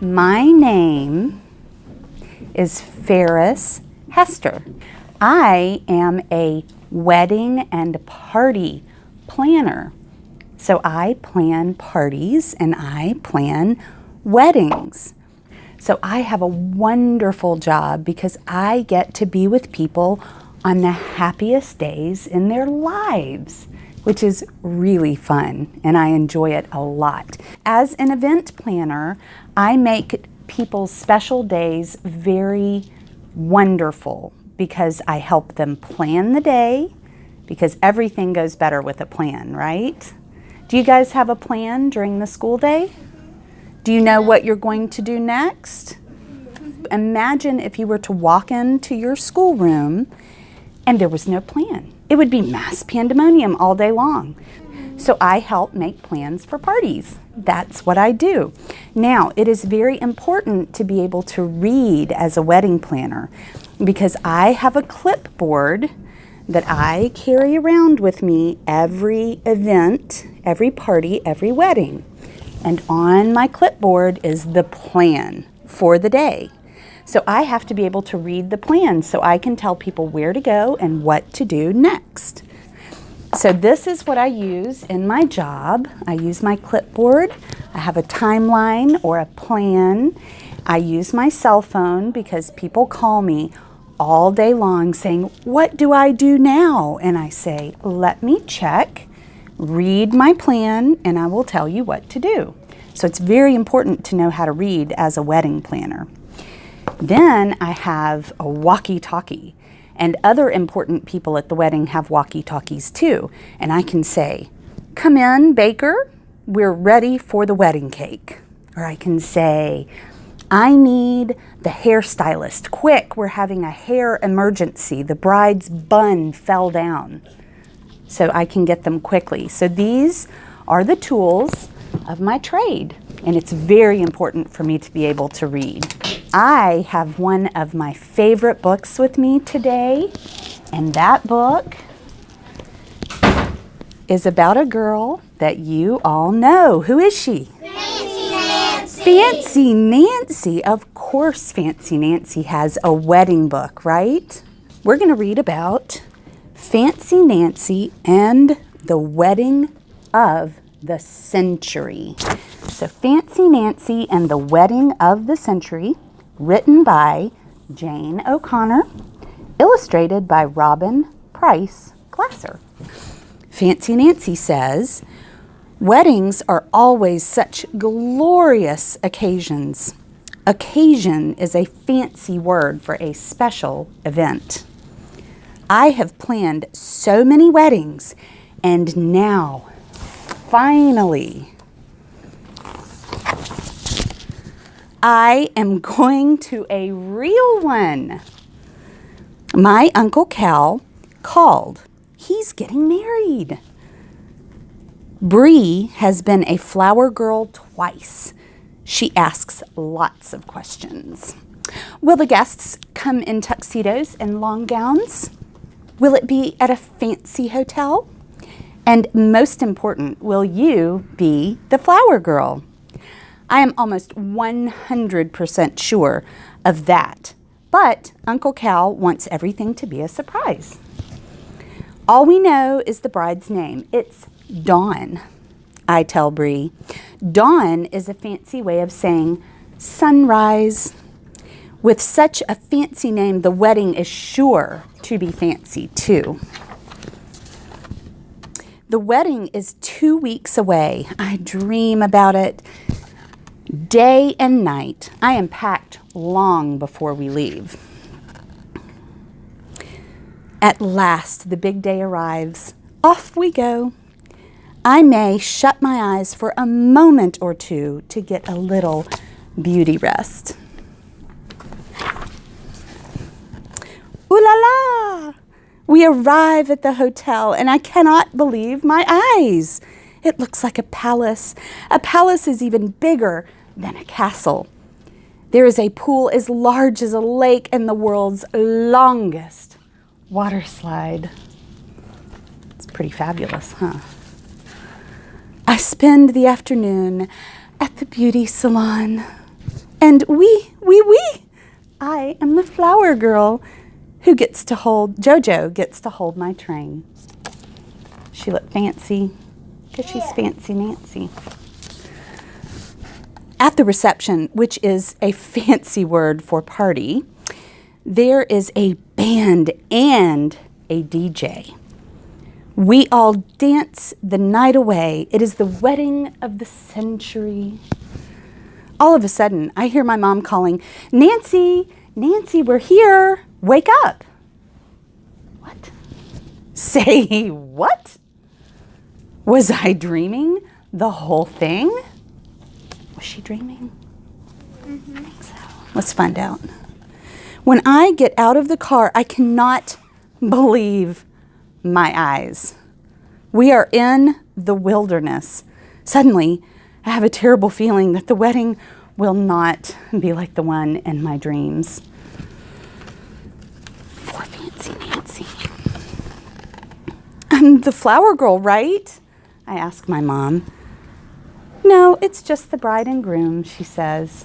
My name is Ferris Hester. I am a wedding and party planner. So I plan parties and I plan weddings. So I have a wonderful job because I get to be with people on the happiest days in their lives, which is really fun, and I enjoy it a lot. As an event planner, I make people's special days very wonderful because I help them plan the day, because everything goes better with a plan, right? Do you guys have a plan during the school day? Do you know what you're going to do next? Imagine if you were to walk into your schoolroom and there was no plan. It would be mass pandemonium all day long. So I help make plans for parties. That's what I do. Now, it is very important to be able to read as a wedding planner because I have a clipboard that I carry around with me every event, every party, every wedding. And on my clipboard is the plan for the day. So I have to be able to read the plan so I can tell people where to go and what to do next. So this is what I use in my job. I use my clipboard. I have a timeline or a plan. I use my cell phone because people call me all day long saying, "What do I do now?" And I say, "Let me check. Read my plan and I will tell you what to do." So it's very important to know how to read as a wedding planner. Then I have a walkie-talkie, and other important people at the wedding have walkie-talkies too. And I can say, "Come in, baker, we're ready for the wedding cake." Or I can say, "I need the hairstylist. Quick, we're having a hair emergency. The bride's bun fell down." So I can get them quickly. So these are the tools of my trade, and it's very important for me to be able to read. I have one of my favorite books with me today, and that book is about a girl that you all know. Who is she? Fancy Nancy. Fancy Nancy. Of course, Fancy Nancy has a wedding book, right? We're going to read about Fancy Nancy and the Wedding of the Century. So Fancy Nancy and the Wedding of the Century, written by Jane O'Connor, illustrated by Robin Price Glasser. Fancy Nancy says, "Weddings are always such glorious occasions." Occasion is a fancy word for a special event. I have planned so many weddings, and now, finally, I am going to a real one. My Uncle Cal called. He's getting married. Bree has been a flower girl twice. She asks lots of questions. Will the guests come in tuxedos and long gowns? Will it be at a fancy hotel? And most important, will you be the flower girl? I am almost 100% sure of that, but Uncle Cal wants everything to be a surprise. All we know is the bride's name. It's Dawn, I tell Bree. Dawn is a fancy way of saying sunrise. With such a fancy name, the wedding is sure to be fancy too. The wedding is 2 weeks away. I dream about it day and night. I am packed long before we leave. At last, the big day arrives. Off we go. I may shut my eyes for a moment or two to get a little beauty rest. Ooh la la! We arrive at the hotel, and I cannot believe my eyes. It looks like a palace. A palace is even bigger than a castle. There is a pool as large as a lake and the world's longest water slide. It's pretty fabulous, huh? I spend the afternoon at the beauty salon. And I am the flower girl who gets to hold, Jojo gets to hold my train. She looked fancy because she's Fancy Nancy. At the reception, which is a fancy word for party, there is a band and a DJ. We all dance the night away. It is the wedding of the century. All of a sudden, I hear my mom calling, "Nancy, Nancy, we're here. Wake up." What? Say what? Was I dreaming the whole thing? Was she dreaming? I think so. Let's find out. When I get out of the car, I cannot believe my eyes. We are in the wilderness. Suddenly, I have a terrible feeling that the wedding will not be like the one in my dreams. Poor Fancy Nancy. I'm the flower girl, right? I ask my mom. No, it's just the bride and groom, she says.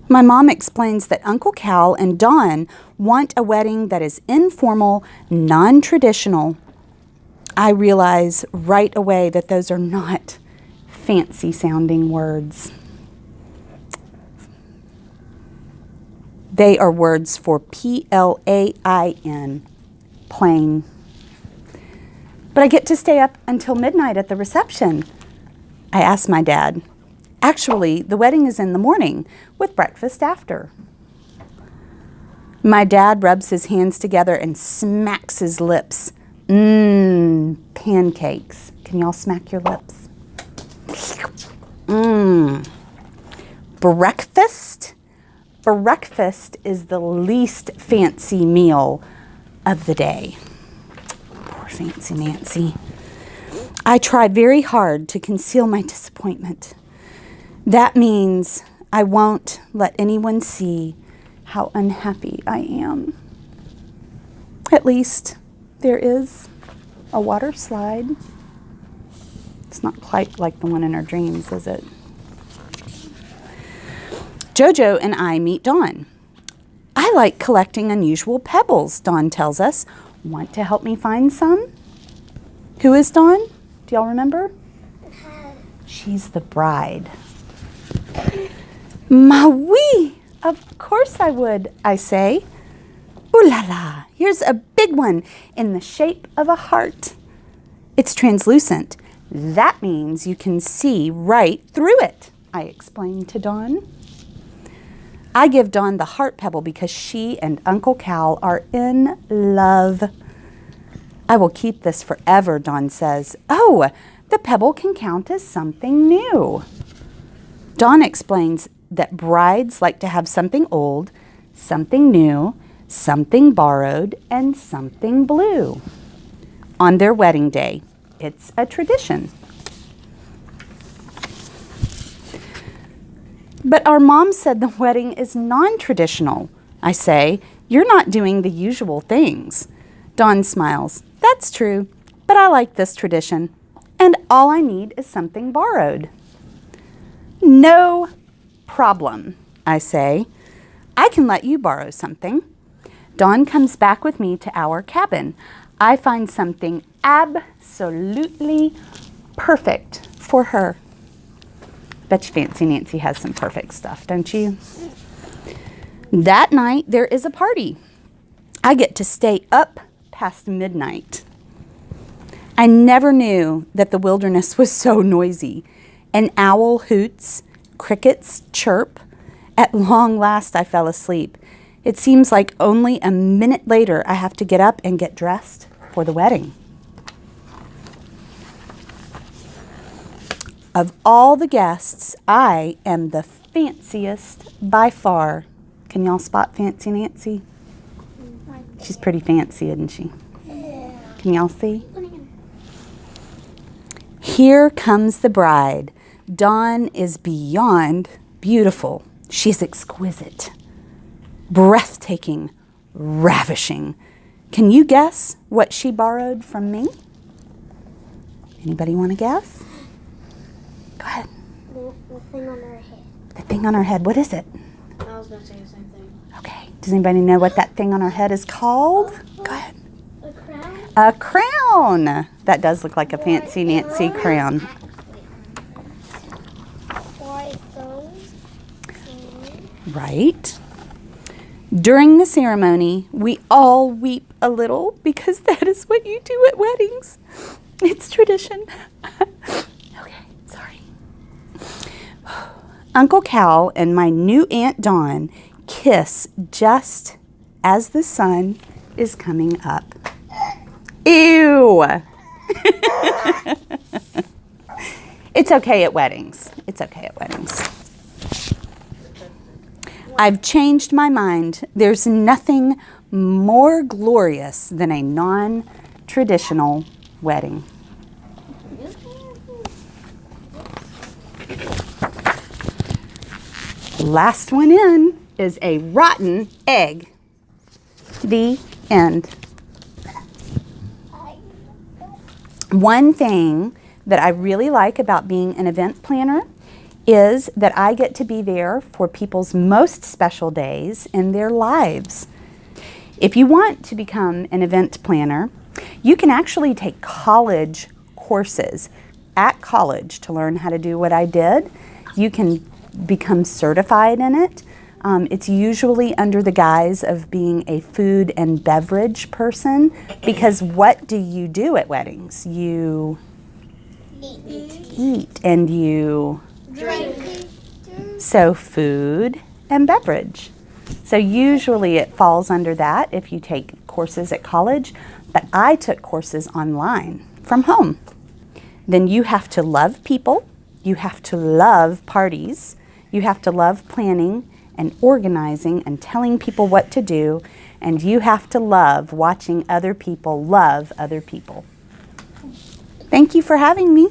My mom explains that Uncle Cal and Dawn want a wedding that is informal, non-traditional. I realize right away that those are not fancy-sounding words. They are words for Plain, plain. But I get to stay up until midnight at the reception. I ask my dad. Actually, the wedding is in the morning with breakfast after. My dad rubs his hands together and smacks his lips. Pancakes. Can y'all smack your lips? Breakfast? Breakfast is the least fancy meal of the day. Poor Fancy Nancy. I try very hard to conceal my disappointment. That means I won't let anyone see how unhappy I am. At least there is a water slide. It's not quite like the one in our dreams, is it? Jojo and I meet Dawn. I like collecting unusual pebbles, Dawn tells us. Want to help me find some? Who is Dawn? Do y'all remember? She's the bride. Maui! Of course I would, I say. Ooh la la, here's a big one in the shape of a heart. It's translucent. That means you can see right through it, I explain to Dawn. I give Dawn the heart pebble because she and Uncle Cal are in love. I will keep this forever, Dawn says. Oh, the pebble can count as something new. Dawn explains that brides like to have something old, something new, something borrowed, and something blue on their wedding day. It's a tradition. But our mom said the wedding is non-traditional. I say, you're not doing the usual things. Dawn smiles. That's true, but I like this tradition. And all I need is something borrowed. No problem, I say. I can let you borrow something. Dawn comes back with me to our cabin. I find something absolutely perfect for her. Bet you Fancy Nancy has some perfect stuff, don't you? That night, there is a party. I get to stay up past midnight. I never knew that the wilderness was so noisy. An owl hoots, crickets chirp. At long last, I fell asleep. It seems like only a minute later, I have to get up and get dressed for the wedding. Of all the guests, I am the fanciest by far. Can y'all spot Fancy Nancy? She's pretty fancy, isn't she? Can y'all see? Here comes the bride. Dawn is beyond beautiful. She's exquisite, breathtaking, ravishing. Can you guess what she borrowed from me? Anybody want to guess? Go ahead. The thing on her head. The thing on our head, what is it? I was going to say the same thing. Okay. Does anybody know what that thing on our head is called? Go ahead. A crown? A crown. That does look like a fancy Nancy crown. Right. During the ceremony, we all weep a little because that is what you do at weddings. It's tradition. Okay, sorry. Uncle Cal and my new Aunt Dawn kiss just as the sun is coming up. Ew! It's okay at weddings. It's okay at weddings. I've changed my mind. There's nothing more glorious than a non-traditional wedding. Last one in is a rotten egg. The end. One thing that I really like about being an event planner is that I get to be there for people's most special days in their lives. If you want to become an event planner, you can actually take college courses at college to learn how to do what I did. You can become certified in it. It's usually under the guise of being a food and beverage person, because what do you do at weddings? You eat and you Drink. So food and beverage. So usually it falls under that if you take courses at college, but I took courses online from home. Then you have to love people, you have to love parties, you have to love planning and organizing and telling people what to do, and you have to love watching other people love other people. Thank you for having me.